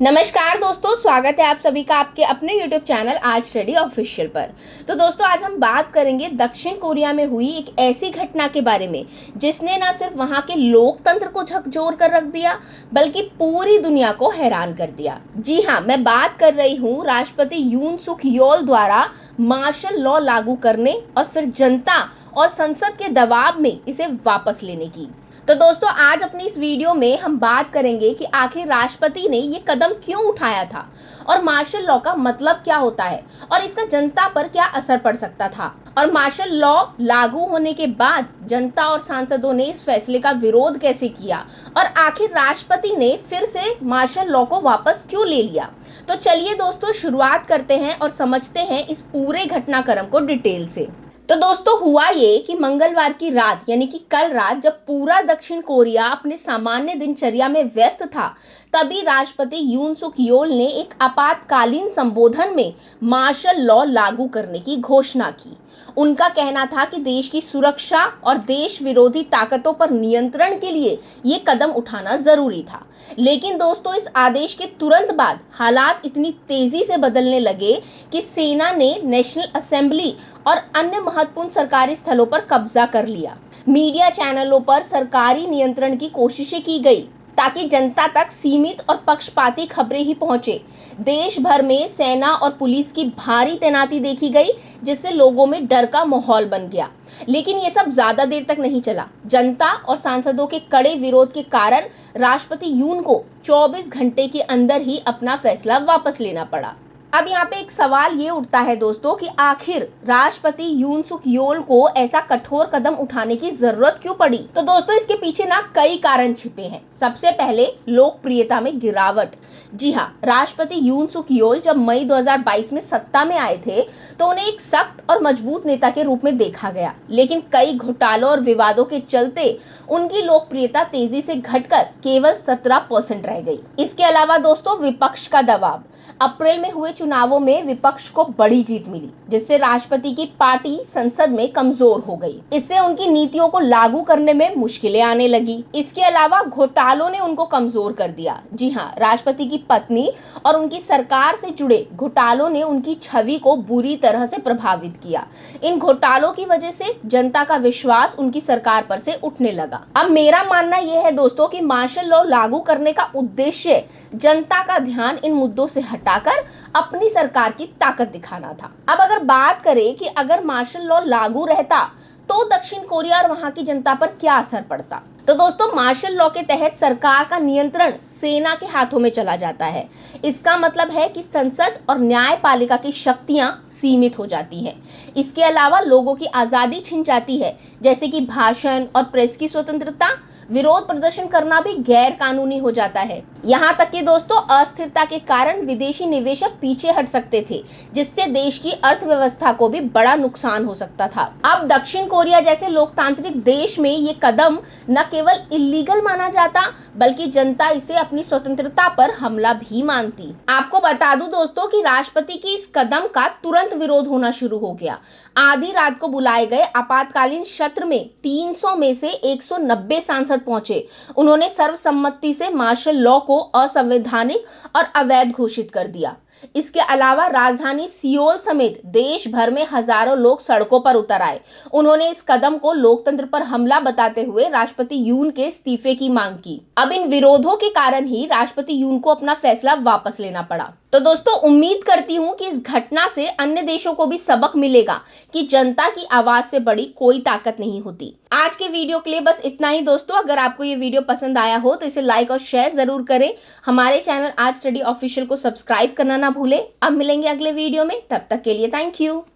नमस्कार दोस्तों, स्वागत है आप सभी का आपके अपने YouTube चैनल आज स्टडी ऑफिशियल पर। तो दोस्तों, आज हम बात करेंगे दक्षिण कोरिया में हुई एक ऐसी घटना के बारे में जिसने न सिर्फ वहां के लोकतंत्र को झकझोर कर रख दिया बल्कि पूरी दुनिया को हैरान कर दिया। जी हाँ, मैं बात कर रही हूँ राष्ट्रपति यून सुक योल द्वारा मार्शल लॉ लागू करने और फिर जनता और संसद के दबाव में इसे वापस लेने की। तो दोस्तों, आज अपनी इस वीडियो में हम बात करेंगे कि आखिर राष्ट्रपति ने ये कदम क्यों उठाया था और मार्शल लॉ का मतलब क्या होता है और इसका जनता पर क्या असर पड़ सकता था, और मार्शल लॉ लागू होने के बाद जनता और सांसदों ने इस फैसले का विरोध कैसे किया और आखिर राष्ट्रपति ने फिर से मार्शल लॉ को वापस क्यों ले लिया। तो चलिए दोस्तों, शुरुआत करते हैं और समझते हैं इस पूरे घटनाक्रम को डिटेल से। तो दोस्तों, हुआ ये कि मंगलवार की रात यानी कि कल रात जब पूरा दक्षिण कोरिया अपने सामान्य दिनचर्या में व्यस्त था, तभी राष्ट्रपति यून सुक योल ने एक आपातकालीन संबोधन में मार्शल लॉ लागू करने की घोषणा की। उनका कहना था कि देश की सुरक्षा और देश विरोधी ताकतों पर नियंत्रण के लिए ये कदम उठाना जरूरी था। लेकिन दोस्तों, इस आदेश के तुरंत बाद हालात इतनी तेजी से बदलने लगे कि सेना ने नेशनल असेंबली और अन्य महत्वपूर्ण सरकारी स्थलों पर कब्जा कर लिया। मीडिया चैनलों पर सरकारी नियंत्रण की कोशिशें की गई ताकि जनता तक सीमित और पक्षपाती खबरें ही पहुंचे। देश भर में सेना और पुलिस की भारी तैनाती देखी गई, जिससे लोगों में डर का माहौल बन गया। लेकिन ये सब ज्यादा देर तक नहीं चला। जनता और सांसदों के कड़े विरोध के कारण राष्ट्रपति यून को 24 घंटे के अंदर ही अपना फैसला वापस लेना पड़ा। अब यहाँ पे एक सवाल ये उठता है दोस्तों कि आखिर राष्ट्रपति यून सुक योल को ऐसा कठोर कदम उठाने की जरूरत क्यों पड़ी। तो दोस्तों, इसके पीछे ना कई कारण छिपे हैं। सबसे पहले, लोकप्रियता में गिरावट। जी हाँ, राष्ट्रपति यून सुक योल जब मई 2022 में सत्ता में आए थे तो उन्हें एक सख्त और मजबूत नेता के रूप में देखा गया, लेकिन कई घोटालों और विवादों के चलते उनकी लोकप्रियता तेजी से घटकर केवल 17% रह गई। इसके अलावा दोस्तों, विपक्ष का दबाव। अप्रैल में हुए चुनावों में विपक्ष को बड़ी जीत मिली, जिससे राष्ट्रपति की पार्टी संसद में कमजोर हो गई। इससे उनकी नीतियों को लागू करने में मुश्किलें आने लगी। इसके अलावा घोटालों ने उनको कमजोर कर दिया। जी हाँ, राष्ट्रपति की पत्नी और उनकी सरकार से जुड़े घोटालों ने उनकी छवि को बुरी तरह से प्रभावित किया। इन घोटालों की वजह से जनता का विश्वास उनकी सरकार पर से उठने लगा। अब मेरा मानना यह है दोस्तों कि मार्शल लॉ लागू करने का उद्देश्य जनता का ध्यान इन मुद्दों से हटाकर अपनी सरकार की ताकत दिखाना था। अब अगर बात करें कि अगर मार्शल लॉ लागू रहता तो दक्षिण कोरिया और वहां की जनता पर क्या असर पड़ता, तो दोस्तों, मार्शल लॉ के तहत सरकार का नियंत्रण सेना के हाथों में चला जाता है। इसका मतलब है कि संसद और न्यायपालिका की शक्तियां सीमित हो जाती हैं। इसके अलावा लोगों की आजादी छिन जाती है, जैसे कि भाषण और प्रेस की स्वतंत्रता। विरोध प्रदर्शन करना भी गैर कानूनी हो जाता है। यहाँ तक कि दोस्तों, अस्थिरता के कारण विदेशी निवेशक पीछे हट सकते थे, जिससे देश की अर्थव्यवस्था को भी बड़ा नुकसान हो सकता था। अब दक्षिण कोरिया जैसे लोकतांत्रिक देश में ये कदम न केवल इलीगल माना जाता बल्कि जनता इसे अपनी स्वतंत्रता पर हमला भी मानती। आपको बता दूं दोस्तों कि राष्ट्रपति की इस कदम का तुरंत विरोध होना शुरू हो गया। आधी रात को बुलाए गए आपातकालीन सत्र में 300 में से 190 सांसद पहुंचे। उन्होंने सर्वसम्मति से मार्शल लॉ को असंवैधानिक और अवैध घोषित कर दिया। इसके अलावा राजधानी सियोल समेत देश भर में हजारों लोग सड़कों पर उतर आए। उन्होंने इस कदम को लोकतंत्र पर हमला बताते हुए राष्ट्रपति यून के इस्तीफे की मांग की। अब इन विरोधों के कारण ही राष्ट्रपति यून को अपना फैसला वापस लेना पड़ा। तो दोस्तों, उम्मीद करती हूँ कि इस घटना से अन्य देशों को भी सबक मिलेगा कि जनता की आवाज से बड़ी कोई ताकत नहीं होती। आज के वीडियो के लिए बस इतना ही दोस्तों। अगर आपको ये वीडियो पसंद आया हो तो इसे लाइक और शेयर जरूर करें। हमारे चैनल आज स्टडी ऑफिशियल को सब्सक्राइब करना ना भूलें। अब मिलेंगे अगले वीडियो में, तब तक के लिए थैंक यू।